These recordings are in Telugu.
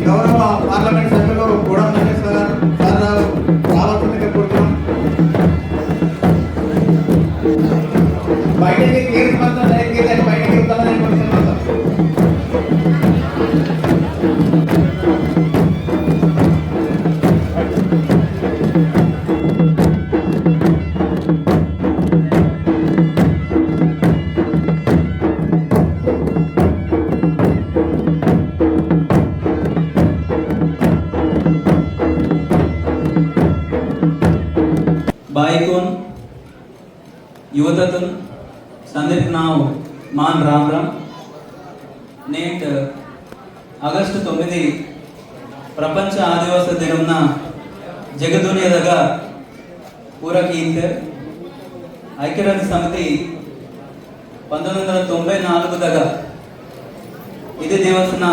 గౌరవ పార్లమెంట్ సభ్యులు కూడా రావాల్సిందిగా కోరుతున్నాం. బయటికి బయటికి बाईकोन युवतन संदर्भ नाव मान राम राम नेट आगस्ट 9 प्रपंच आदिवासी दिनमुन जगदुनियादाग पूरकींते ऐक्यराज्य समिति 1994 दाग इदे दिवसन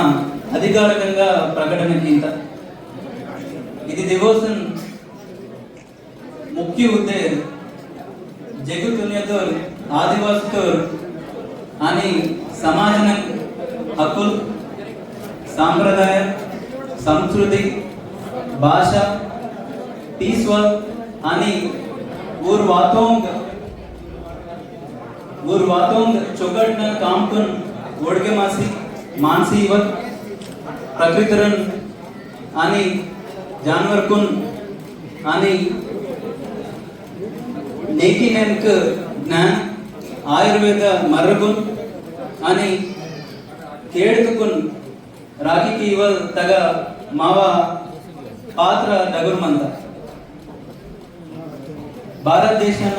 अधिकारिकंगा प्रकटनेकिंत इदे दिवसन मुख्य उद्देश जगतुनियातोर आदिवासीतोर आणि समाजन हक्कुल सांप्रदाय संस्कृति भाषा पीसवल आणि ऊर्वातोंग चौकटन कामकुन ओडकेमासी मानसी इवत प्रकृतिरन आणि जानवरकुन आणि नेकी नेमक ज्ञान आयुर्वेद मर्रगुन आणि केळतुकुन राखी की इवल तग मावा पात्र दगुरमंत भारत देशनग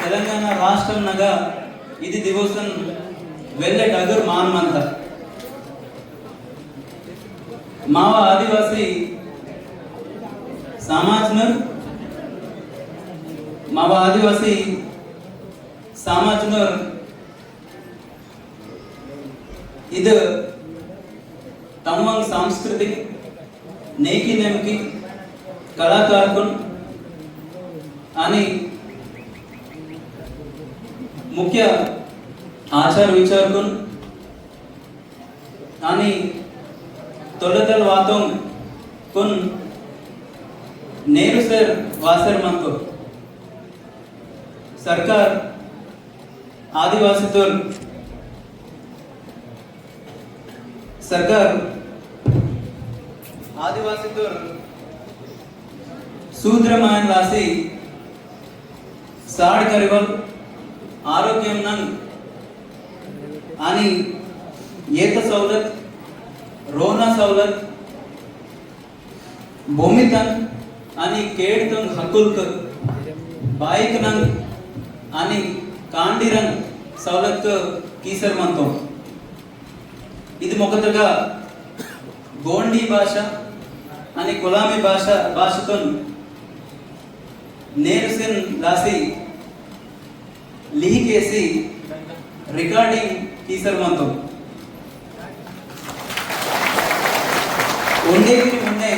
तेलंगाणा राष्ट्रनग इदी दिवसन वेल्ले डगर मानमंत मावा आदिवासी समाजनर मावा आदिवासी समाजनर इद तमंग सांस्कृतिक नेकी नेमकी कलाकारकुन आणि मुख्य आचार विचारकुन आणि तोलतल वातों कुन नेहरू सर वासर मंतो सरकार आदिवासी तोर सूद्रमायन लासी साड करिवल आरोग्यम नंग आणि येत सवलत रोना सवलत भूमितन आणि केडतन हक्कुल्क बाईक नंग आणि कांडिरन सवलत कीसर मंतो ఇది మొదటగా గోండి భాష आणि कोलामी భాషతో నేరుసిన్ రాసి लिहिकेसी रिकॉर्डिंग कीसर मंतो ಒಂದೇಗಿರಿ ಮೊನ್ನೆ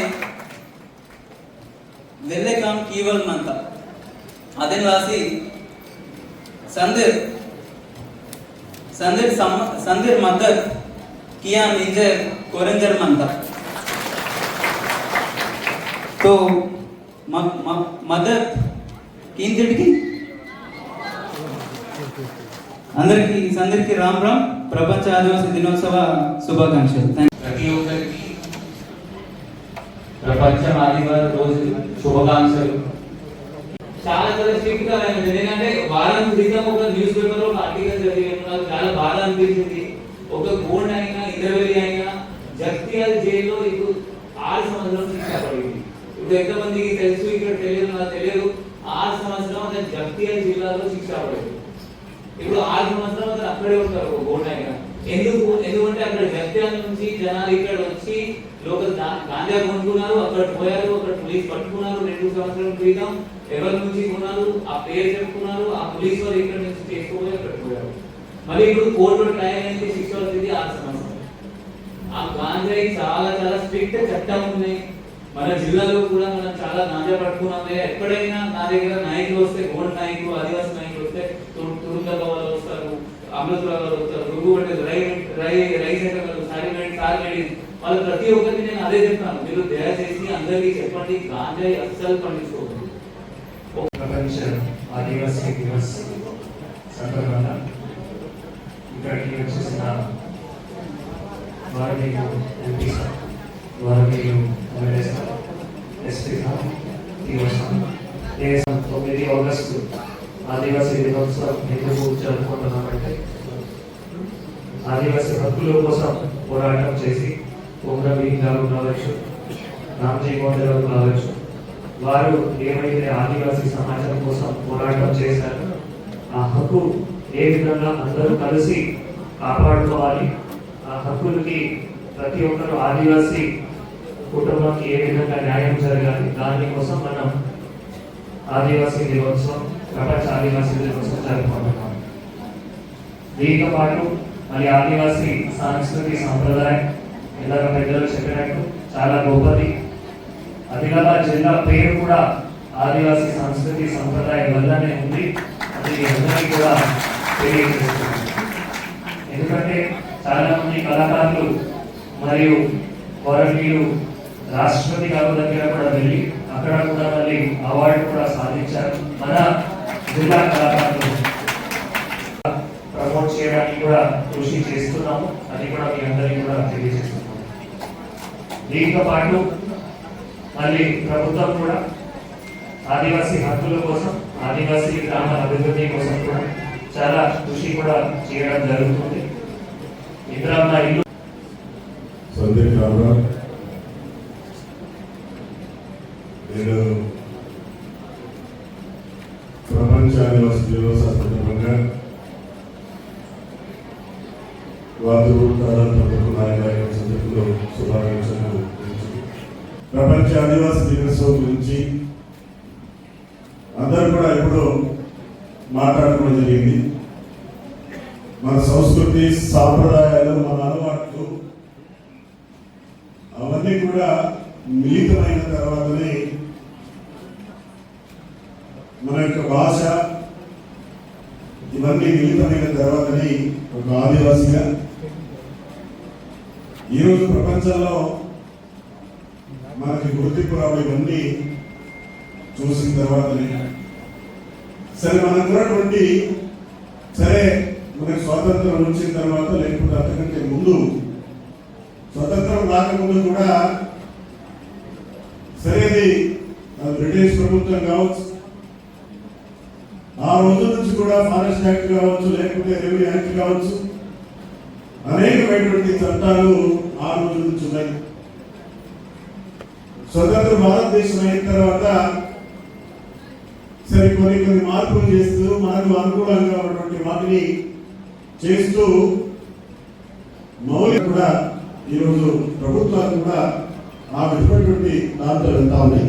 वेल्ले काम कीवल मंत ಅದನ್ನ ರಾಸಿ संदीर मदत किया निंजर कोरंजर मंता तो मदत कींतिड़की अंदरिकी राम राम प्रपंच आदिवासी दिनोत्सव शुभाकांक्षलु प्रति ఒక్కరికి ప్రపంచ ఆదివాసి రోజు శుభాకాంక్షలు. చాలా స్ట్రిక్ట్ గా ఎందుకంటే వారం క్రితం ఒక న్యూస్ పేపర్ లో ఆర్టికల్ చదివి చాలా బాధ అనిపించింది. ఒక గోల్డ్ అయినా ఇంద్రవెల్లి అయినా జగిత్యాల జైల్లో ఇప్పుడు 6 సంవత్సరాలు శిక్ష పడింది. ఇప్పుడు ఎంతమందికి తెలుసు, ఇక్కడ తెలియదు, నాకు తెలియదు. 6 సంవత్సరం అతను జగిత్యాల జిల్లాలో శిక్ష పడింది. ఇప్పుడు 6 సంవత్సరాలు అతను అక్కడే ఉంటారు గోండాయిన. ఎందుకంటే అక్కడ జగిత్యాల నుంచి జనాలు ఇక్కడ వచ్చి లోకల్ గాంజా కొనుక్కున్నారు, అక్కడ పోయారు, అక్కడ పోలీస్ పట్టుకున్నారు. 2 సంవత్సరాల క్రితం ఎవరి నుంచి కొన్నారు ఆ పేరు చెప్పుకున్నారు, ఆ పోలీస్ వారు ఇక్కడ నుంచి తీసుకుపోయి అక్కడ పోయారు. మళ్ళీ ఇప్పుడు కోర్టులో ట్రయల్ అయింది, శిక్ష వచ్చింది 6 సంవత్సరాలు. ఆ గాంజాయి చాలా చాలా స్ట్రిక్ట్ చట్టం ఉన్నాయి. మన జిల్లాలో కూడా మనం చాలా గాంజా పట్టుకున్నామే. ఎక్కడైనా నా దగ్గర నాయకులు వస్తే, గోల్డ్ నాయకులు, ఆదివాసీ నాయకులు వస్తే తురుంగల వాళ్ళు వస్తారు, అమృతుల వాళ్ళు వస్తారు, రుగు పట్టేది, రైస్ వాళ్ళు, సారీ వాళ్ళు ప్రతి ఒక్కరికి నేను అదే చెప్తాను, మీరు దయచేసి అందరికీ చెప్పండి, గాంజాయి అస్సలు పండించుకోకండి. ప్రపంచ ఆదివాసీ దివస్ సందర్భంగా ఇక్కడికి వచ్చేసిన వారికి ఎంపీ సార్, వారికి ఎమ్మెల్యే సార్, ఎస్పీ సార్, దివసం 9 ఆగస్టు ఆదివాసీ దినోత్సవం ఎందుకు జరుపుకుంటున్నామంటే ఆదివాసీ హక్కుల కోసం పోరాటం చేసి కోమర భీమ్ గారు కావచ్చు, రామ్జీ గోండ్ గారు కావచ్చు, వారు ఏమైతే ఆదివాసీ సమాజం కోసం పోరాటం చేశారో ఆ హక్కు ఏ విధంగా అందరూ కలిసి కాపాడుకోవాలి, ఆ హక్కులకి ప్రతి ఒక్కరు ఆదివాసీ కుటుంబానికి ఏ విధంగా న్యాయం జరగాలి, దానికోసం మనం ఆదివాసీ దినోత్సవం, ప్రపంచ ఆదివాసీ దినోత్సవం జరుపుకుంటున్నాం. దీంతో పాటు మరి ఆదివాసీ సాంస్కృతిక సంప్రదాయం ఇందాక పెద్దలు చెప్పినట్టు చాలా గొప్పది. ఆదిలాబాద్ జిల్లా పేరు కూడా ఆదివాసీ సంస్కృతి సంప్రదాయం వల్లనే ఉంది. అది అందరికీ కూడా తెలియజేస్తుంది. ఎందుకంటే చాలా మంది కళాకారులు మరియు పోరాటీలు రాష్ట్రపతి గారి దగ్గర కూడా వెళ్ళి అక్కడ కూడా మళ్ళీ అవార్డు కూడా సాధించారు. మన జిల్లా కళాకారులు ప్రమోట్ చేయడానికి కూడా కృషి చేస్తున్నాము. అది కూడా మీ అందరికీ కూడా తెలియజేస్తున్నాము. దీంతో పాటు మళ్ళీ ప్రభుత్వం కూడా ఆదివాసీ హక్కుల కోసం, ఆదివాసీ గ్రామాల అభివృద్ధి కోసం కూడా చాలా కృషి కూడా చేయడం జరుగుతుంది. ఇందిరమ్మ ఇల్లు సందీప్ రావు, నేను ప్రపంచ ఆదివాసీ దినోత్సవ సందర్భంగా సందర్భంలో శుభాకాంక్షలు. ప్రపంచ ఆదివాసీ దినోత్సవం గురించి అందరూ కూడా ఎప్పుడో మాట్లాడుకోవడం జరిగింది. మన సంస్కృతి, సాంప్రదాయాలు, మన అలవాట్లు అవన్నీ కూడా మిళితమైన తర్వాతనే మన యొక్క భాష ఇవన్నీ మిళితమైన తర్వాతనే ఒక ఆదివాసిగా ఈరోజు ప్రపంచంలో మనకి గుర్తింపు రావడం ఇవన్నీ చూసిన తర్వాతనే సరే మనకున్నటువంటి సరే మనకి స్వాతంత్రం వచ్చిన తర్వాత లేకపోతే అంతకంటే ముందు స్వతంత్రం రాకముందు కూడా సరేది బ్రిటిష్ ప్రభుత్వం కావచ్చు, ఆ రోజు నుంచి కూడా ఫారెస్ట్ యాక్ట్ కావచ్చు, లేకపోతే రెవెన్యూ యాక్ట్ కావచ్చు, అనేకమైనటువంటి చట్టాలు ఆ రోజు నుంచి ఉన్నాయి. స్వతంత్ర భారతదేశం అయిన తర్వాత సరే కొన్ని మార్పులు చేస్తూ మనకు అనుకూలంగా ఉన్నటువంటి వాటిని చేస్తూ మౌలిక కూడా ఈరోజు ప్రభుత్వాలు కూడా ఆ విధమైనటువంటి దాంట్లో వెళ్తా ఉన్నాయి.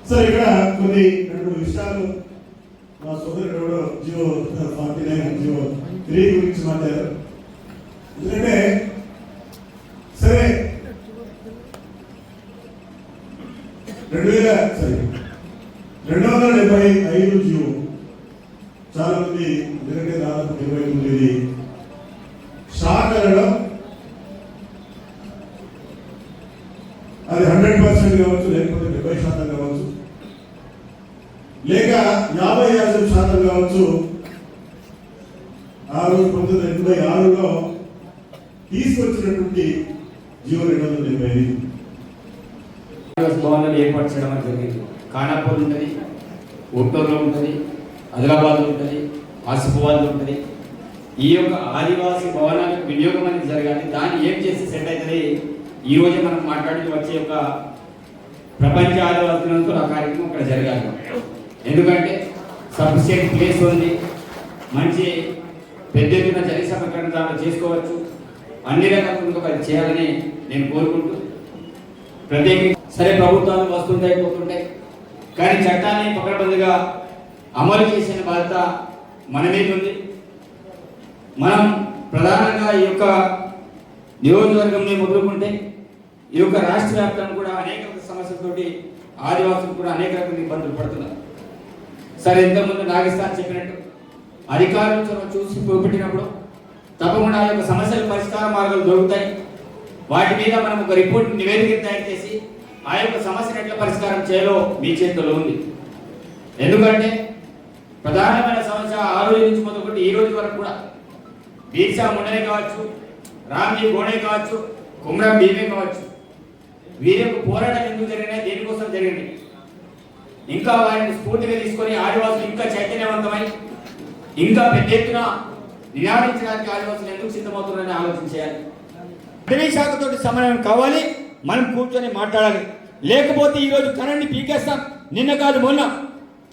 సరే ఇక్కడ కొన్ని 2 విషయాలు మా సోదరుడు జియో 49 జియో 3 గురించి మాట్లాడారు. ఎందుకంటే సరే 275 జియో చాలా మంది ఎందుకంటే దాదాపు 29 శాఖలలో అది 100% కావచ్చు, లేకపోతే 70% కావచ్చు, లేక 50% కావచ్చు. ఆ రోజు 1986లో తీసుకొచ్చినటువంటి జియో 275 భవనాలు ఏర్పాటు చేయడం జరిగింది. ఖానాపూర్ ఉంటుంది, గుంటూరులో ఉంటుంది, ఆదిలాబాద్లో ఉంటుంది, ఆసిఫాబాద్లో ఉంటుంది. ఈ యొక్క ఆదివాసీ భవనాలకు వినియోగం అనేది జరగాలి. దాన్ని ఏం చేస్తే సెట్ అవుతుంది, ఈ రోజు మనం మాట్లాడి వచ్చే యొక్క ప్రపంచ ఆదివాసీ దినోత్సవం ఆ కార్యక్రమం ఇక్కడ జరగాలి. ఎందుకంటే సఫిషియెంట్ ప్లేస్ ఉంది, మంచి పెద్ద ఎత్తున జన సమీకరణ దాంట్లో చేసుకోవచ్చు, అన్ని రకాలుగా అది చేయాలని నేను కోరుకుంటూ, ప్రత్యేకంగా సరే ప్రభుత్వాలు వస్తుంటాయి పోతుంటాయి, కానీ చట్టాన్ని పకడ్బందీగా అమలు చేసిన బాధ్యత మన మీద ఉంది. మనం ప్రధానంగా ఈ యొక్క నియోజకవర్గంని మొదలుకుంటే ఈ యొక్క రాష్ట్ర వ్యాప్తంగా కూడా అనేక సమస్యలతోటి ఆదివాసులు కూడా అనేక రకాల ఇబ్బందులు పడుతున్నారు. సరే, ఇంతకుముందు నాగేశ్వర్ చెప్పినట్టు అధికారులు చూసి చూపెట్టినప్పుడు తప్పకుండా ఆ యొక్క సమస్యల పరిష్కార మార్గాలు దొరుకుతాయి. వాటి మీద మనం ఒక రిపోర్ట్ నివేదిక తయారు చేసి ఆ యొక్క సమస్యను ఎట్లా పరిష్కారం చేయాలో మీ చేతిలో ఉంది. ఎందుకంటే ప్రధానమైన సమస్య ఆ రోజు నుంచి మొదలుపెట్టి ఈ రోజు వరకు కూడా బిర్సా ముండనే కావచ్చు, రామ్జీ గోడే కావచ్చు, కుమ్రం భీమే కావచ్చు, వీరి యొక్క పోరాటం ఎందుకు జరిగినాయి, దేనికోసం జరిగింది, ఇంకా వారిని స్ఫూర్తిగా తీసుకొని ఆదివాసులు ఇంకా చైతన్యవంతమై ఇంకా పెద్ద ఎత్తున నినాదించడానికి ఆదివాసులు ఎందుకు సిద్ధమవుతున్నారని ఆలోచన చేయాలి. అటవీ శాఖతో సమన్వయం కావాలి, మనం కూర్చొని మాట్లాడాలి. లేకపోతే ఈరోజు కరెంట్ని పీకేస్తాం. నిన్న కాదు మొన్న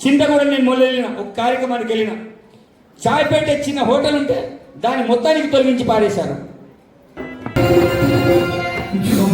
చింతగూడ నేను మొన్న వెళ్ళిన ఒక కార్యక్రమానికి వెళ్ళిన, చాయ్ పెట్టే చిన్న హోటల్ ఉంటే దాన్ని మొత్తానికి తొలగించి పారేశారు. ఇప్పుడు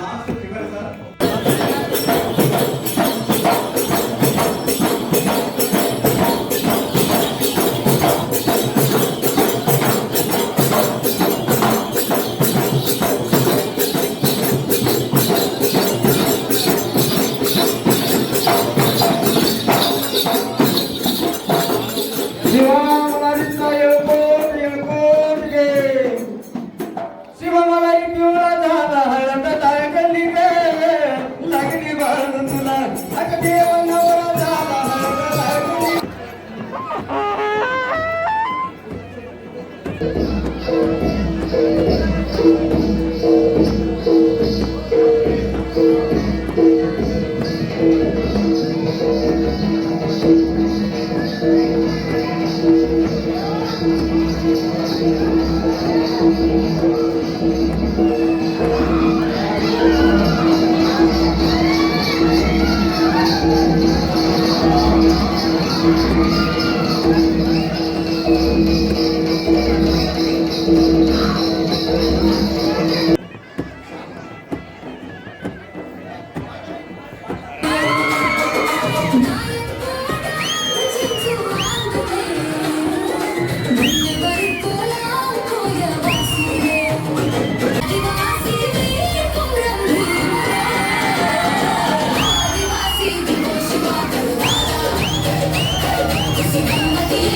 లాస్ట్ చివరి సార్. Thank you.